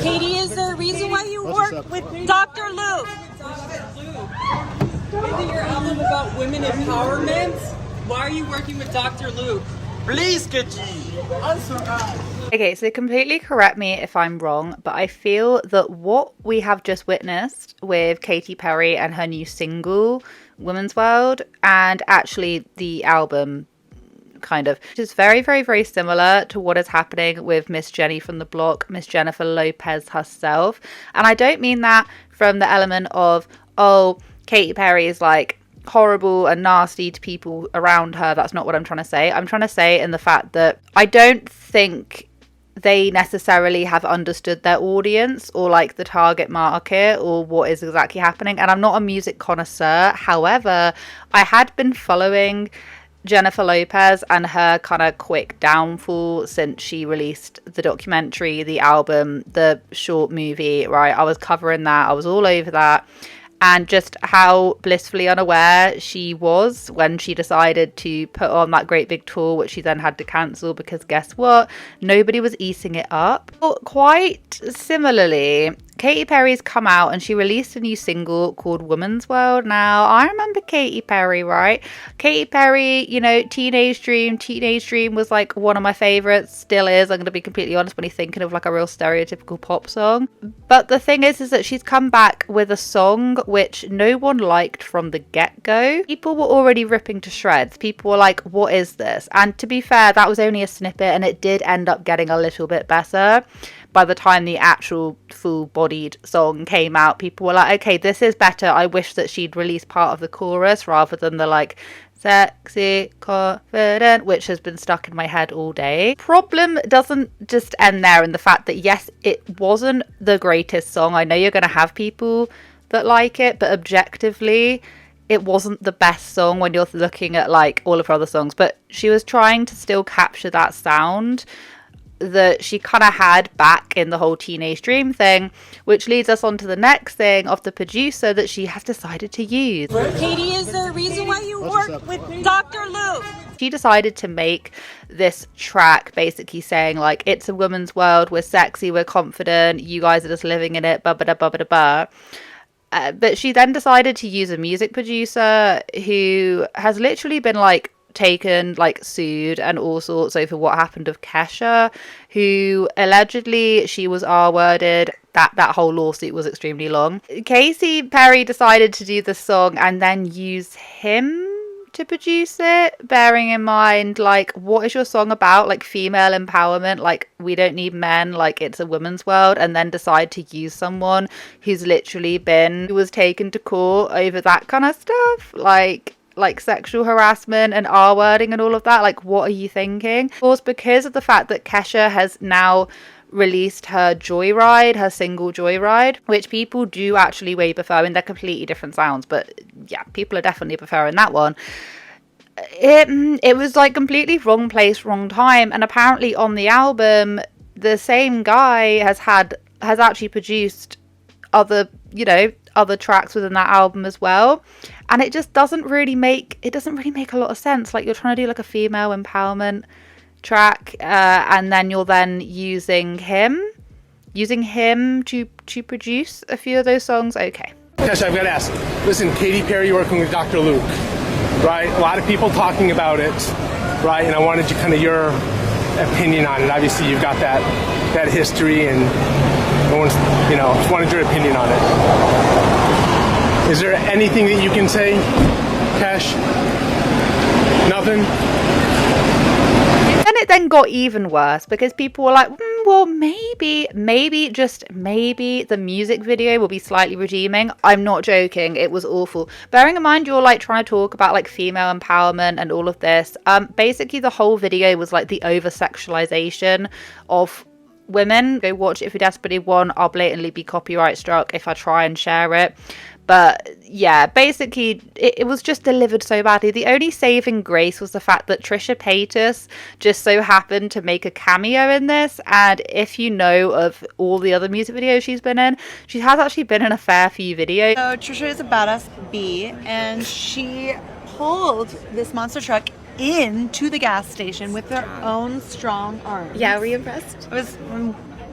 Katie, is there a reason why you work with Dr. Luke? Isn't your album about women empowerment? Why are you working with Dr. Luke? Please, Katy. Okay, so completely correct me if I'm wrong, but I feel that what we have just witnessed with Katy Perry and her new single, Women's World, and actually the album, kind of, is very, very, very similar to what is happening with Miss Jenny from the block, Miss Jennifer Lopez herself. And I don't mean that from the element of, oh, Katy Perry is like horrible and nasty to people around her. That's not what I'm trying to say. I'm trying to say in the fact that I don't think they necessarily have understood their audience or like the target market or what is exactly happening. And I'm not a music connoisseur. However, I had been following Jennifer Lopez and her kind of quick downfall since she released the documentary, the album, the short movie, right? I was covering that. I was all over that. And just how blissfully unaware she was when she decided to put on that great big tour, which she then had to cancel because guess what? Nobody was eating it up. Well, quite similarly, Katy Perry's come out and she released a new single called Women's World. Now, I remember Katy Perry, right? Katy Perry, you know, Teenage Dream. Teenage Dream was like one of my favorites, still is. I'm going to be completely honest when you're thinking of like a real stereotypical pop song. But the thing is that she's come back with a song which no one liked from the get-go. People were already ripping to shreds. People were like, what is this? And to be fair, that was only a snippet and it did end up getting a little bit better. By the time the actual full-bodied song came out, people were like, okay, this is better. I wish that she'd released part of the chorus rather than the like sexy, confident, which has been stuck in my head all day. Problem doesn't just end there in the fact that yes, it wasn't the greatest song. I know you're going to have people that like it, but objectively it wasn't the best song when you're looking at like all of her other songs. But she was trying to still capture that sound that she kind of had back in the whole Teenage Dream thing, which leads us on to the next thing of the producer that she has decided to use. Katie, is there a reason why you work with Dr. Luke? She decided to make this track basically saying like, it's a woman's world, we're sexy, we're confident, you guys are just living in it, ba-ba-da-ba-ba-da-ba. But she then decided to use a music producer who has literally been like taken, like sued and all sorts over what happened with Kesha, who allegedly she was R-worded. That whole lawsuit was extremely long. Katy Perry decided to do the song and then use him to produce it, bearing in mind like, what is your song about? Like female empowerment, like we don't need men, like it's a women's world, and then decide to use someone who was taken to court over that kind of stuff, like sexual harassment and R-wording and all of that. Like, what are you thinking? Of course, because of the fact that Kesha has now released her Joyride, her single Joyride, which people do actually way prefer. I mean, they're completely different sounds, but yeah, people are definitely preferring that one. It was like completely wrong place, wrong time. And apparently on the album, the same guy has actually produced other tracks within that album as well, and it just doesn't really make a lot of sense. Like, you're trying to do like a female empowerment track, and then you're then using him to produce a few of those songs. Okay. Kesha, I've got to ask. Listen, Katy Perry working with Dr. Luke, right? A lot of people talking about it, right? And I wanted your opinion on it. Obviously, you've got that history, and I just wanted your opinion on it. Is there anything that you can say, Kesh? Nothing? And it then got even worse because people were like, well, maybe, just maybe the music video will be slightly redeeming. I'm not joking. It was awful. Bearing in mind, you're like trying to talk about like female empowerment and all of this. Basically, the whole video was like the over-sexualization of women. Go watch it if you desperately want. I'll blatantly be copyright struck if I try and share it. But yeah, basically, it was just delivered so badly. The only saving grace was the fact that Trisha Paytas just so happened to make a cameo in this. And if you know of all the other music videos she's been in, she has actually been in a fair few videos. So Trisha is a badass bee, and she pulled this monster truck into the gas station with their own strong arms. Yeah, were you impressed? I was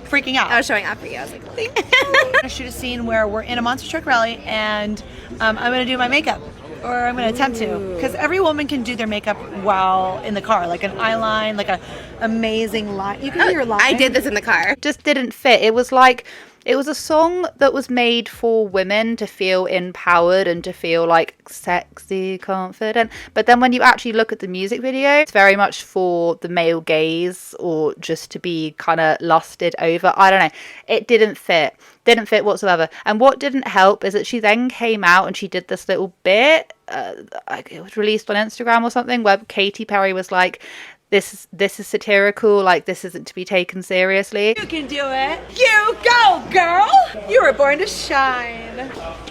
freaking out. I was showing off for you. I was like, thank you. I'm gonna shoot a scene where we're in a monster truck rally and I'm gonna do my makeup, or I'm gonna attempt to, because every woman can do their makeup while in the car, like an eyeline, like a amazing line. You can do your line. I did this in the car. Just didn't fit. It was like, it was a song that was made for women to feel empowered and to feel like sexy, confident. But then when you actually look at the music video, it's very much for the male gaze or just to be kind of lusted over. I don't know. It didn't fit. Didn't fit whatsoever. And what didn't help is that she then came out and she did this little bit. It was released on Instagram or something where Katy Perry was like, this is satirical, like this isn't to be taken seriously. You can do it. You go, girl. You were born to shine.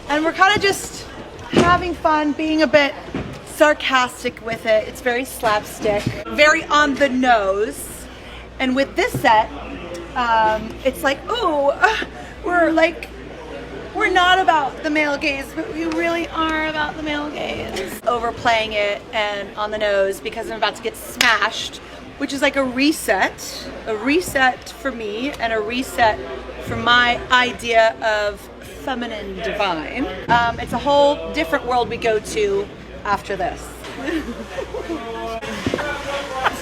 And we're kind of just having fun, being a bit sarcastic with it. It's very slapstick, very on the nose. And with this set, it's like, ooh, we're not about the male gaze, but we really are about the male gaze. Overplaying it and on the nose because I'm about to get smashed, which is like a reset for me and a reset for my idea of feminine divine. It's a whole different world we go to after this.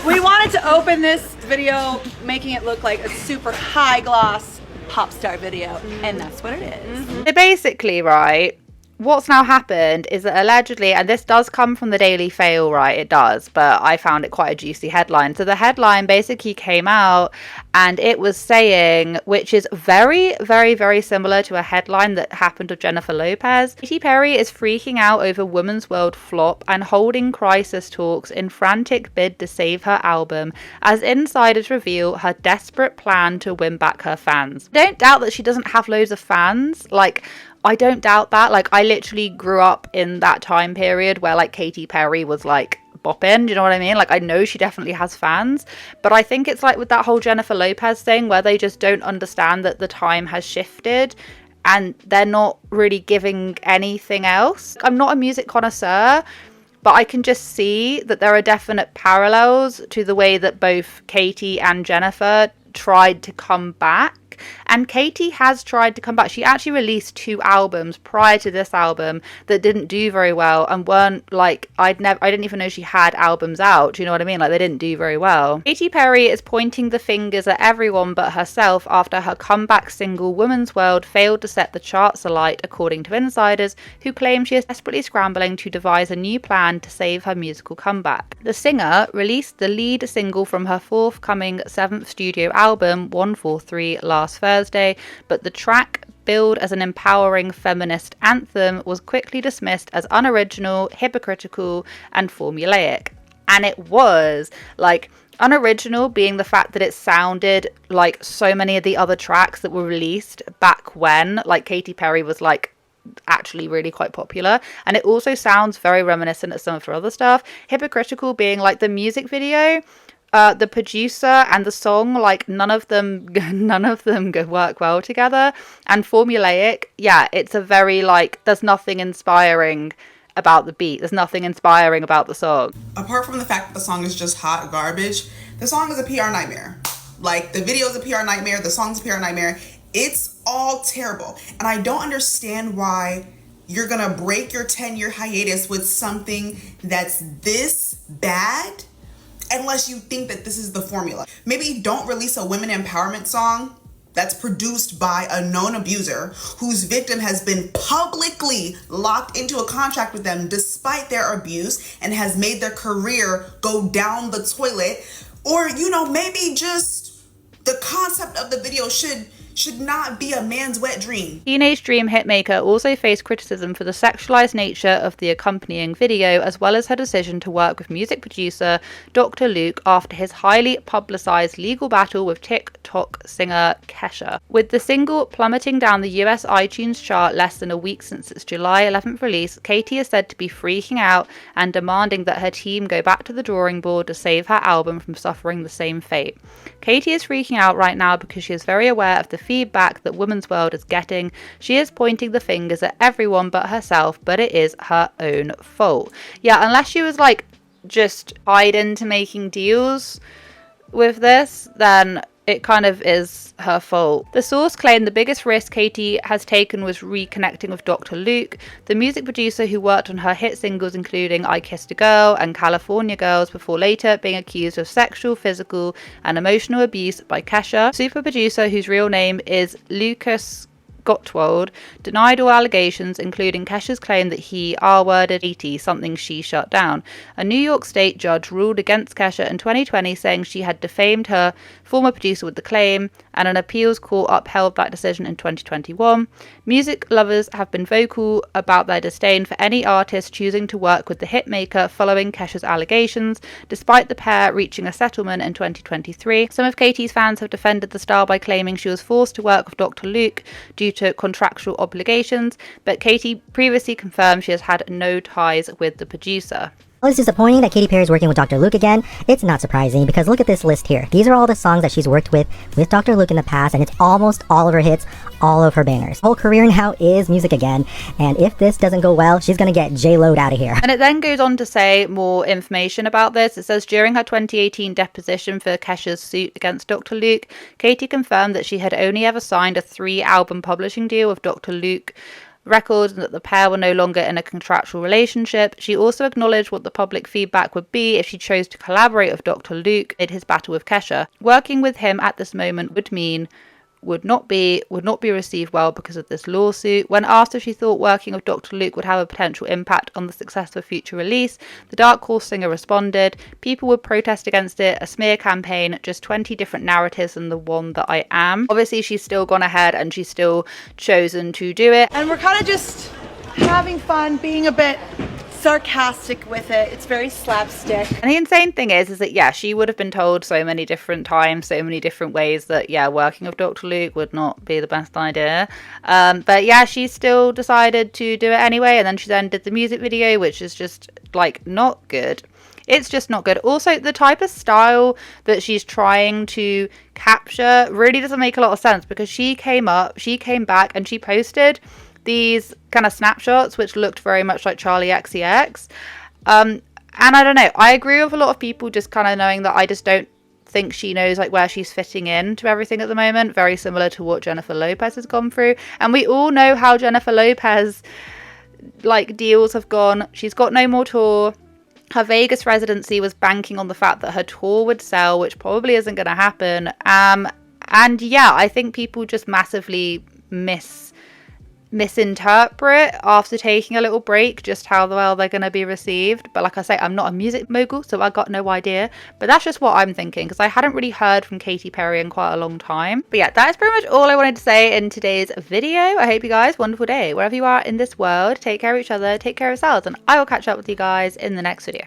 We wanted to open this video making it look like a super high gloss pop star video, and that's what it is. So basically, right, what's now happened is that allegedly, and this does come from the Daily Fail, right, it does, but I found it quite a juicy headline. So the headline basically came out and it was saying, which is very, very, very similar to a headline that happened with Jennifer Lopez, Katy Perry is freaking out over Women's World flop and holding crisis talks in frantic bid to save her album as insiders reveal her desperate plan to win back her fans. Don't doubt that she doesn't have loads of fans. Like, I don't doubt that. Like, I literally grew up in that time period where like Katy Perry was like bopping, do you know what I mean? Like, I know she definitely has fans, but I think it's like with that whole Jennifer Lopez thing where they just don't understand that the time has shifted and they're not really giving anything else. I'm not a music connoisseur, but I can just see that there are definite parallels to the way that both Katy and Jennifer tried to come back. And Katy has tried to come back. She actually released 2 albums prior to this album that didn't do very well and weren't like, I didn't even know she had albums out. Do you know what I mean? Like, they didn't do very well. Katy Perry is pointing the fingers at everyone but herself after her comeback single Women's World failed to set the charts alight, according to insiders who claim she is desperately scrambling to devise a new plan to save her musical comeback. The singer released the lead single from her forthcoming 7th studio album, 143, last Thursday, but the track, billed as an empowering feminist anthem, was quickly dismissed as unoriginal, hypocritical, and formulaic. And it was, like, unoriginal being the fact that it sounded like so many of the other tracks that were released back when, like, Katy Perry was, like, actually really quite popular, and it also sounds very reminiscent of some of her other stuff. Hypocritical being, like, the music video, the producer and the song, like none of them work well together. And formulaic, yeah, it's a very like, there's nothing inspiring about the beat, there's nothing inspiring about the song. Apart from the fact that the song is just hot garbage, the song is a PR nightmare. Like, the video is a PR nightmare, the song's a PR nightmare. It's all terrible, and I don't understand why you're gonna break your 10-year hiatus with something that's this bad, unless you think that this is the formula. Maybe don't release a women empowerment song that's produced by a known abuser whose victim has been publicly locked into a contract with them despite their abuse and has made their career go down the toilet. Or, you know, maybe just the concept of the video should not be a man's wet dream. Teenage Dream hitmaker also faced criticism for the sexualized nature of the accompanying video, as well as her decision to work with music producer Dr. Luke after his highly publicized legal battle with TikTok singer Kesha. With the single plummeting down the US iTunes chart less than a week since its July 11th release, Katy is said to be freaking out and demanding that her team go back to the drawing board to save her album from suffering the same fate. Katy is freaking out right now because she is very aware of the feedback that Women's World is getting. She is pointing the fingers at everyone but herself, but it is her own fault. Yeah, unless she was like just tied into making deals with this, then it kind of is her fault. The source claimed the biggest risk Katy has taken was reconnecting with Dr. Luke, the music producer who worked on her hit singles including I Kissed a Girl and California Girls, before later being accused of sexual, physical and emotional abuse by Kesha. Super producer, whose real name is Lucas Gottwald, denied all allegations, including Kesha's claim that he R-worded Katy, something she shut down. A New York state judge ruled against Kesha in 2020, saying she had defamed her former producer with the claim, and an appeals court upheld that decision in 2021. Music lovers have been vocal about their disdain for any artist choosing to work with the hitmaker following Kesha's allegations, despite the pair reaching a settlement in 2023. Some of Katy's fans have defended the star by claiming she was forced to work with Dr. Luke due to contractual obligations, but Katy previously confirmed she has had no ties with the producer. While it's disappointing that Katy Perry is working with Dr. Luke again, it's not surprising because look at this list here. These are all the songs that she's worked with Dr. Luke in the past, and it's almost all of her hits, all of her bangers. Her whole career now is music again, and if this doesn't go well, she's gonna get J-Lo'd out of here. And it then goes on to say more information about this. It says, during her 2018 deposition for Kesha's suit against Dr. Luke, Katy confirmed that she had only ever signed a 3-album publishing deal with Dr. Luke Records and that the pair were no longer in a contractual relationship. She also acknowledged what the public feedback would be if she chose to collaborate with Dr. Luke in his battle with Kesha. Working with him at this moment would not be received well because of this lawsuit. When asked if she thought working with Dr. Luke would have a potential impact on the success of a future release, the Dark Horse singer responded, "People would protest against it, a smear campaign, just 20 different narratives than the one that I am." Obviously, she's still gone ahead and she's still chosen to do it. And we're kind of just having fun, being a bit sarcastic with it. It's very slapstick. And the insane thing is that, yeah, she would have been told so many different times, so many different ways that, yeah, working with Dr. Luke would not be the best idea. But yeah, she still decided to do it anyway. And then she then did the music video, which is just like not good. It's just not good. Also, the type of style that she's trying to capture really doesn't make a lot of sense, because she came back and she posted these kind of snapshots which looked very much like Charlie XCX, and I don't know, I agree with a lot of people just kind of knowing that I just don't think she knows like where she's fitting in to everything at the moment, very similar to what Jennifer Lopez has gone through. And we all know how Jennifer Lopez like deals have gone. She's got no more tour. Her Vegas residency was banking on the fact that her tour would sell, which probably isn't going to happen. And yeah, I think people just massively misinterpret after taking a little break just how well they're going to be received. But like I say, I'm not a music mogul, so I got no idea, but that's just what I'm thinking, because I hadn't really heard from Katy Perry in quite a long time. But yeah, that is pretty much all I wanted to say in today's video. I hope you guys wonderful day wherever you are in this world. Take care of each other, take care of yourselves, and I will catch up with you guys in the next video.